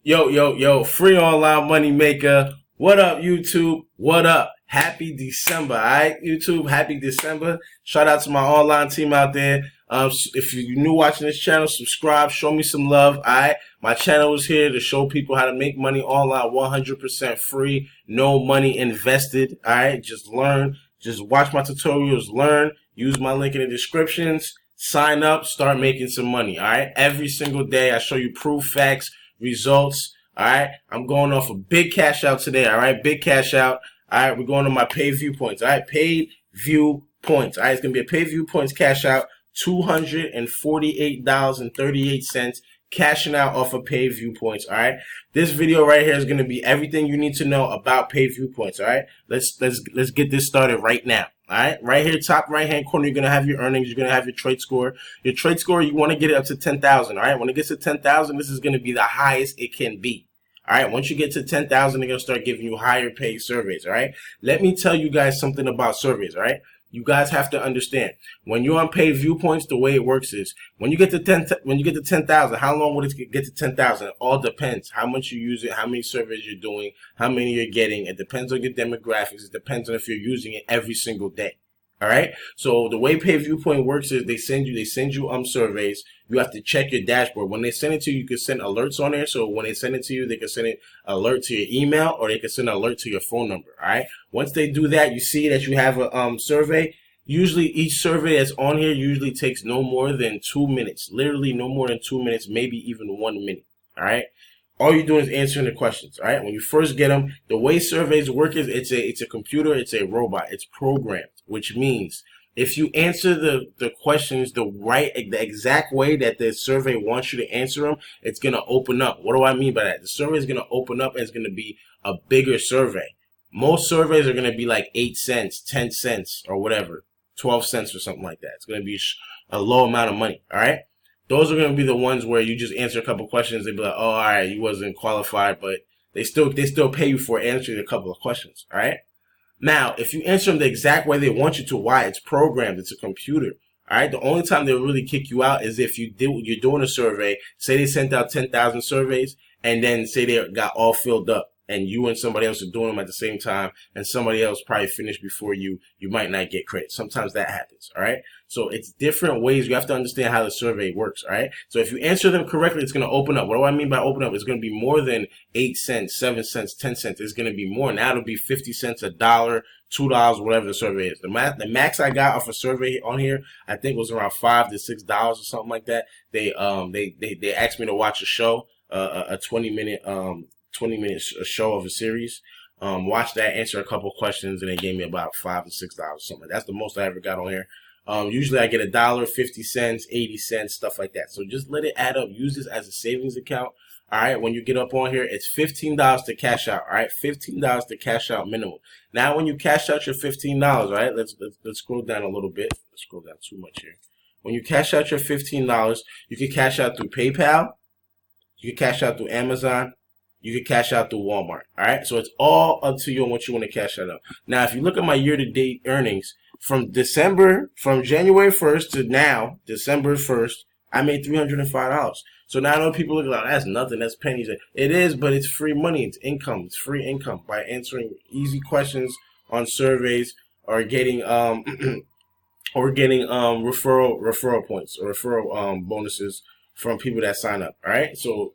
Yo, free online money maker. What up, YouTube? What up? Happy December, alright, YouTube? Happy December. Shout out to my online team out there. If you're new watching this channel, subscribe, show me some love, alright? My channel is here to show people how to make money online 100% free, no money invested, alright? Just learn, just watch my tutorials, learn, use my link in the descriptions, sign up, start making some money, alright? Every single day, I show you proof, facts, results. All right, I'm going off a big cash out today. All right, big cash out. All right, we're going to my PaidViewPoints. All right, PaidViewPoints. All right, it's gonna be a PaidViewPoints cash out, $248.38, cashing out off of PaidViewPoints. All right, this video right here is gonna be everything you need to know about PaidViewPoints. All right, let's get this started right now. All right, right here, top right hand corner, you're gonna have your earnings. You're gonna have your trade score. Your trade score, you want to get it up to 10,000. All right, when it gets to 10,000, this is gonna be the highest it can be. All right, once you get to 10,000, they're gonna start giving you higher paid surveys. All right, let me tell you guys something about surveys. All right, you guys have to understand when you're on PaidViewPoints, the way it works is when you get to 10,000, how long would it get to 10,000? It all depends how much you use it, how many surveys you're doing, how many you're getting. It depends on your demographics. It depends on if you're using it every single day. All right. So the way PaidViewPoint works is they send you surveys. You have to check your dashboard. When they send it to you, you can send alerts on there. So when they send it to you, they can send it alert to your email or they can send an alert to your phone number. All right. Once they do that, you see that you have a survey. Usually each survey that's on here usually takes no more than 2 minutes. Literally no more than 2 minutes, maybe even 1 minute. All right. All you're doing is answering the questions. All right. When you first get them, the way surveys work is it's a computer, it's a robot, it's programmed, which means if you answer the questions the exact way that the survey wants you to answer them, it's going to open up. What do I mean by that? The survey is going to open up and it's going to be a bigger survey. Most surveys are going to be like 8 cents, 10 cents or whatever, 12 cents or something like that. It's going to be a low amount of money. All right. Those are going to be the ones where you just answer a couple questions. They'd be like, oh, all right, you wasn't qualified, but they still pay you for answering a couple of questions. All right. Now, if you answer them the exact way they want you to, why? It's programmed. It's a computer. All right. The only time they'll really kick you out is if you're doing a survey. Say they sent out 10,000 surveys and then say they got all filled up and you and somebody else are doing them at the same time and somebody else probably finished before you might not get credit. Sometimes that happens. All right. So it's different ways. You have to understand how the survey works. All right. So if you answer them correctly, it's going to open up. What do I mean by open up? It's going to be more than 8 cents, 7 cents, 10 cents. It's going to be more. Now it'll be 50 cents, $1, $2, whatever the survey is. The max I got off a survey on here, I think was around $5 to $6 or something like that. They asked me to watch a show, a 20-minute show of a series. Watch that, answer a couple questions, and they gave me about $5 to $6 or something. That's the most I ever got on here. Usually I get $1, 50 cents, 80 cents, stuff like that. So just let it add up. Use this as a savings account. All right. When you get up on here, it's $15 to cash out. All right. $15 to cash out minimum. Now, when you cash out your $15, all right, let's scroll down a little bit. Let's scroll down too much here. When you cash out your $15, you can cash out through PayPal. You can cash out through Amazon. You can cash out through Walmart. All right. So it's all up to you on what you want to cash out of. Now, if you look at my year-to-date earnings from January 1st to now, December 1st, I made $305. So now I know people look like, that's nothing, that's pennies. It is, but it's free money. It's income. It's free income by answering easy questions on surveys or getting referral points or referral bonuses from people that sign up. All right. So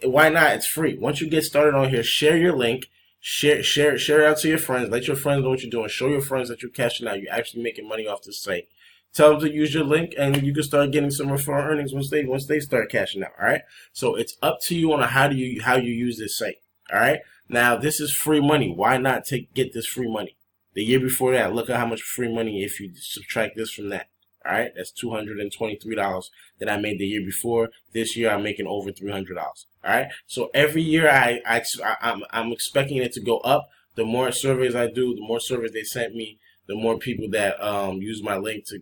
why not? It's free. Once you get started on here, share your link, share it out to your friends. Let your friends know what you're doing. Show your friends that you're cashing out. You're actually making money off this site. Tell them to use your link, and you can start getting some referral earnings once they start cashing out. All right. So it's up to you on how you use this site. All right. Now this is free money. Why not get this free money? The year before that, look at how much free money if you subtract this from that. All right, that's $223 that I made the year before. This year, I'm making over $300. All right, so every year I'm expecting it to go up. The more surveys I do, the more surveys they sent me, the more people that use my link to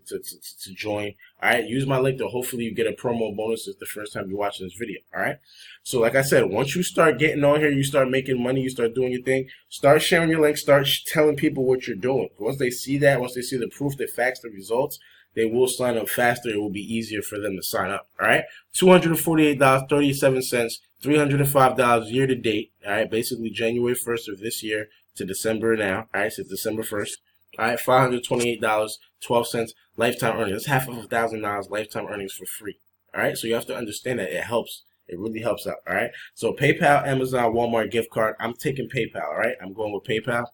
join. All right, use my link to hopefully you get a promo bonus the first time you're watching this video. All right, so like I said, once you start getting on here, you start making money, you start doing your thing, start sharing your link, start telling people what you're doing. Once they see that, once they see the proof, the facts, the results, they will sign up faster. It will be easier for them to sign up. All right, $248.37, $305 year to date. All right, basically January 1st of this year to December now. All right, so December 1st. All right, $528.12 lifetime earnings. That's half of $1,000 lifetime earnings for free. All right, so you have to understand that it helps. It really helps out. All right, so PayPal, Amazon, Walmart gift card. I'm taking PayPal. All right, I'm going with PayPal.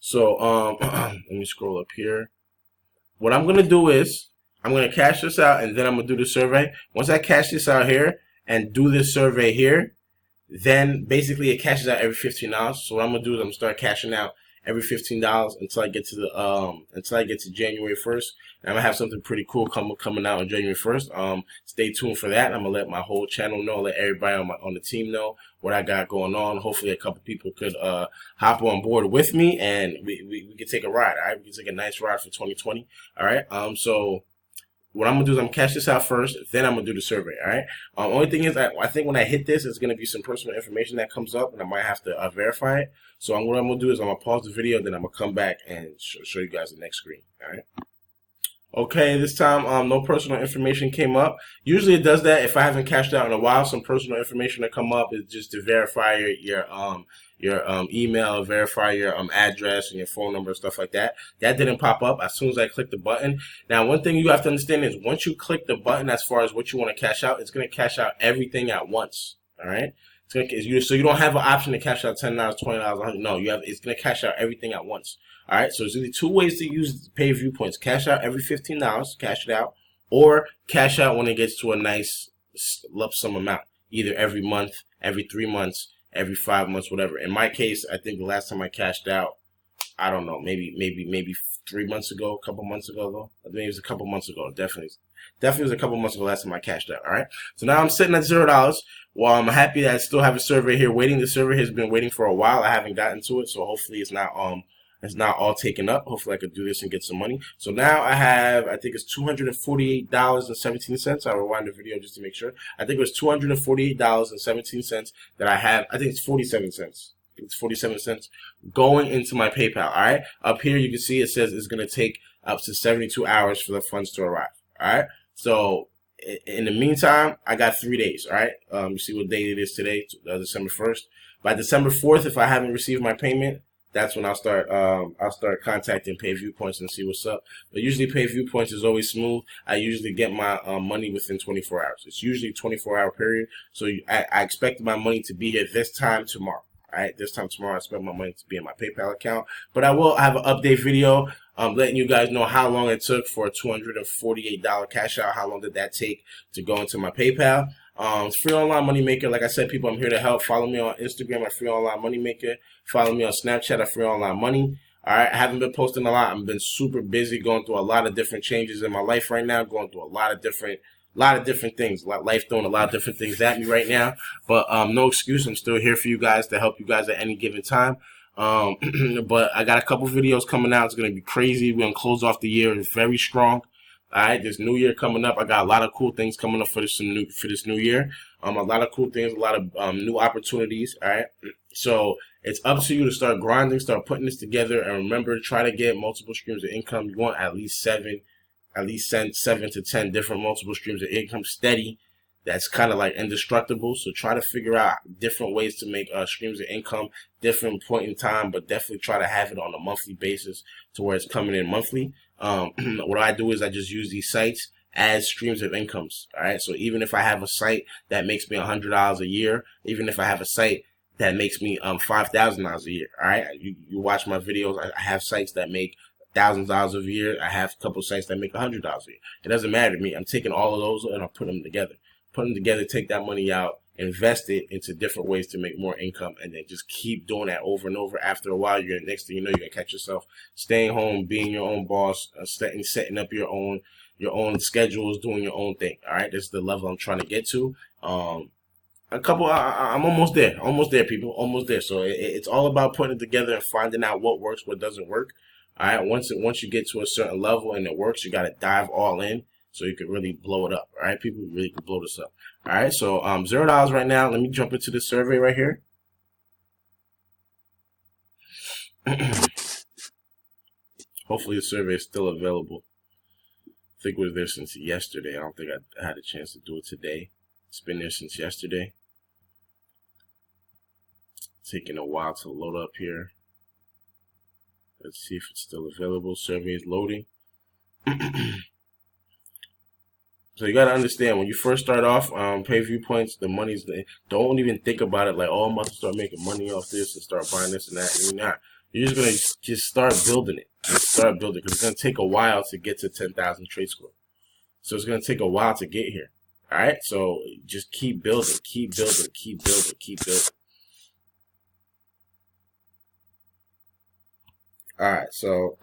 So let me scroll up here. What I'm gonna do is I'm gonna cash this out, and then I'm gonna do the survey. Once I cash this out here and do this survey here, then basically it cashes out every $15. So what I'm gonna do is I'm gonna start cashing out every $15 until I get to the January 1st. And I'm gonna have something pretty cool coming out on January 1st. Stay tuned for that. I'm gonna let my whole channel know, let everybody on the team know what I got going on. Hopefully a couple people could hop on board with me, and we can take a ride. All right, we can take a nice ride for 2020. All right. So what I'm gonna do is I'm gonna cash this out first, then I'm gonna do the survey. All right. Only thing is, I think when I hit this, it's gonna be some personal information that comes up, and I might have to verify it. So what I'm gonna do is I'm gonna pause the video, then I'm gonna come back and show you guys the next screen. All right. Okay, this time no personal information came up. Usually it does that if I haven't cashed out in a while. Some personal information that come up is just to verify your email, verify your address and your phone number, stuff like that. That didn't pop up as soon as I clicked the button. Now, one thing you have to understand is once you click the button as far as what you want to cash out, it's going to cash out everything at once. All right. So you don't have an option to cash out $10, $20, $100. No, it's going to cash out everything at once. All right, so there's only two ways to use PaidViewPoints: cash out every $15, cash it out, or cash out when it gets to a nice lump sum amount, either every month, every 3 months, every 5 months, whatever. In my case, I think the last time I cashed out, I don't know, maybe 3 months ago, a couple months ago though. I think it was a couple months ago. Definitely was a couple months ago last time I cashed out. All right, so now I'm sitting at $0. Well, I'm happy that I still have a survey here waiting. The survey has been waiting for a while. I haven't gotten to it, so hopefully it's not all taken up. Hopefully I could do this and get some money. So now I think it's $248.17. I'll rewind the video just to make sure. I think it was $248.17 that I have. I think it's 47 cents. It's 47 cents going into my PayPal. All right. Up here you can see it says it's going to take up to 72 hours for the funds to arrive. All right. So in the meantime, I got 3 days. All right. You see what date it is today, December 1st. By December 4th, if I haven't received my payment, that's when I'll start contacting PaidViewPoints and see what's up. But usually PaidViewPoints is always smooth. I usually get my money within 24 hours. It's usually a 24-hour period. So I expect my money to be here this time tomorrow. All right, this time tomorrow I expect my money to be in my PayPal account. But I will have an update video letting you guys know how long it took for a $248 cash out. How long did that take to go into my PayPal? It's free online money maker. Like I said, people, I'm here to help. Follow me on Instagram at free online money maker. Follow me on Snapchat at free online money. All right, I haven't been posting a lot. I've been super busy going through a lot of different changes in my life right now, going through a lot of different things. Life throwing a lot of different things at me right now. But no excuse. I'm still here for you guys to help you guys at any given time. But I got a couple videos coming out. It's gonna be crazy. We're gonna close off the year very strong. All right, this new year coming up. I got a lot of cool things coming up for this new year. A lot of cool things, a lot of new opportunities. All right, so it's up to you to start grinding, start putting this together, and remember, try to get multiple streams of income. You want at least seven to 10 different multiple streams of income steady. That's kind of like indestructible. So try to figure out different ways to make streams of income, different point in time, but definitely try to have it on a monthly basis to where it's coming in monthly. What I do is I just use these sites as streams of incomes. All right. So even if I have a site that makes me $100 a year, even if I have a site that makes me $5,000 a year. All right. You watch my videos. I have sites that make $1,000 a year. I have a couple sites that make $100 a year. It doesn't matter to me. I'm taking all of those and I'll put them together. Take that money out, invest it into different ways to make more income, and then just keep doing that over and over. After a while, next thing you know, you're gonna catch yourself staying home, being your own boss, setting up your own schedules, doing your own thing. All right, this is the level I'm trying to get to. I'm almost there, people, almost there. So it's all about putting it together and finding out what works, what doesn't work. All right, once you get to a certain level and it works, you got to dive all in. So you could really blow it up. All right, people really could blow this up. All right, so $0 right now. Let me jump into the survey right here. Hopefully the survey is still available. think it was there since yesterday. I don't think I had a chance to do it today. It's been there since yesterday. Taking a while to load up here. Let's see if it's still available. Survey is loading. So you got to understand, when you first start off, PaidViewPoints, the money's, don't even think about it like, oh, I'm about to start making money off this and start buying this and that. And you're not. You're just going to just start building it. Just start building it, because it's going to take a while to get to 10,000 trade score. So it's going to take a while to get here. All right? So just keep building, keep building, keep building, keep building. All right, so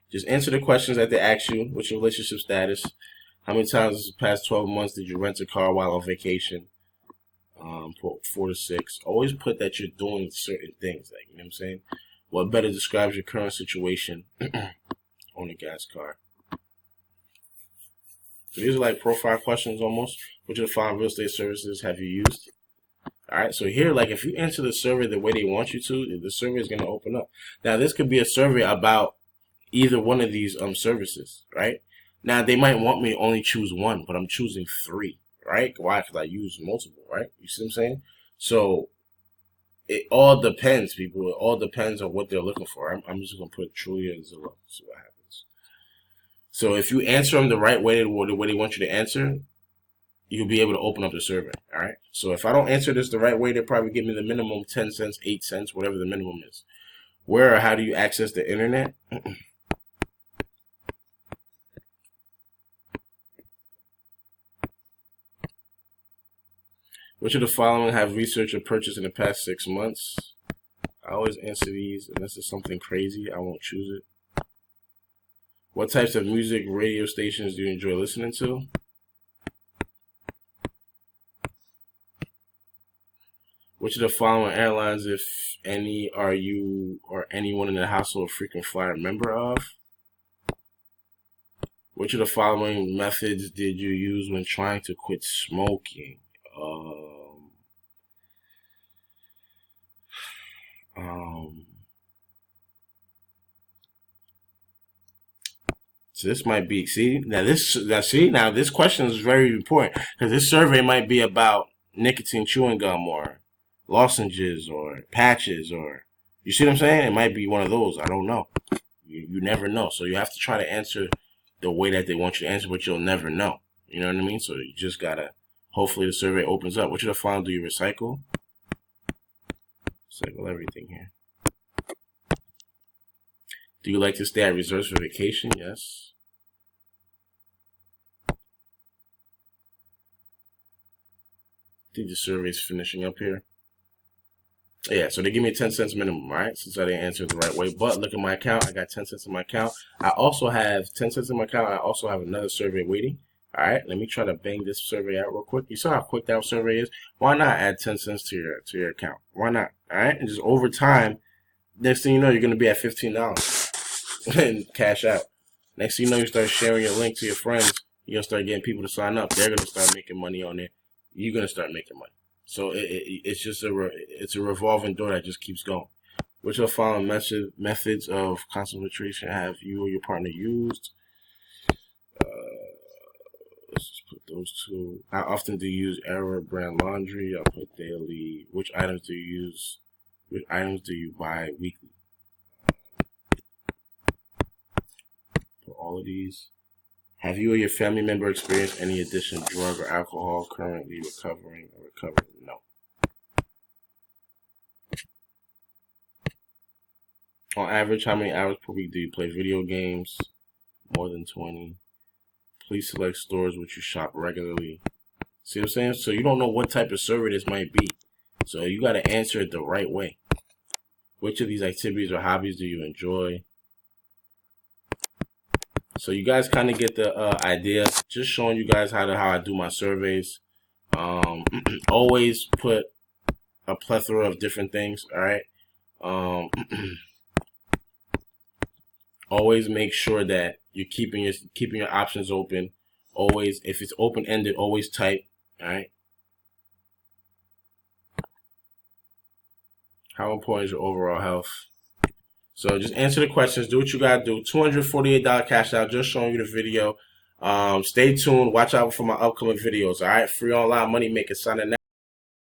just answer the questions that they ask you. What's your relationship status? How many times in the past 12 months did you rent a car while on vacation? Put 4 to 6. Always put that you're doing certain things, like, you know what I'm saying? What better describes your current situation on a gas car? So these are like profile questions almost. Which of the following real estate services have you used? All right, so here, like, if you answer the survey the way they want you to, the survey is going to open up. Now, this could be a survey about either one of these services, right? Now, they might want me to only choose one, but I'm choosing 3, right? Why? Because I use multiple, right? You see what I'm saying? So it all depends, people. It all depends on what they're looking for. I'm just going to put Trulia and Zillow. See what happens. So if you answer them the right way, the way they want you to answer, you'll be able to open up the survey. All right. So if I don't answer this the right way, they'll probably give me the minimum 10 cents, 8 cents, whatever the minimum is. Where or how do you access the internet? Which of the following have researched or purchased in the past 6 months? I always answer these unless it's something crazy. I won't choose it. What types of music radio stations do you enjoy listening to? Which of the following airlines, if any, are you or anyone in the household a frequent flyer member of? Which of the following methods did you use when trying to quit smoking? So this might be, now this question is very important, because this survey might be about nicotine chewing gum or lozenges or patches, or, you see what I'm saying? It might be one of those. I don't know. You never know. So you have to try to answer the way that they want you to answer, but you'll never know. You know what I mean? So you just gotta, hopefully the survey opens up. Which of the following do you recycle? Recycle everything here. Do you like to stay at resorts for vacation? Yes. I think the survey is finishing up here. Yeah, so they give me 10 cents minimum, right? Since I didn't answer it the right way. But look at my account. I got 10 cents in my account. I also have 10 cents in my account. I also have another survey waiting. All right, let me try to bang this survey out real quick. You saw how quick that survey is? Why not add 10 cents to your account? Why not? All right, and just over time, next thing you know, you're going to be at $15 and cash out. Next thing you know, you start sharing your link to your friends. You're going to start getting people to sign up. They're going to start making money on it. You're going to start making money. So it's just it's a revolving door that just keeps going. Which of the following methods of concentration have you or your partner used? Let's just put those 2. How often do you use Era brand laundry? I'll put daily. Which items do you use? Which items do you buy weekly? For all of these. Have you or your family member experienced any addiction, drug or alcohol, currently recovering or recovering? No. On average, how many hours per week do you play video games? More than 20. Please select stores which you shop regularly. See what I'm saying? So you don't know what type of survey this might be. So you got to answer it the right way. Which of these activities or hobbies do you enjoy? So you guys kind of get the idea. Just showing you guys how I do my surveys. Always put a plethora of different things. All right. Always make sure that you're keeping your options open. Always, if it's open ended, always type. All right. How important is your overall health? So just answer the questions. Do what you gotta do. $248 cash out. Just showing you the video. Stay tuned. Watch out for my upcoming videos. All right. Free online money maker signing out.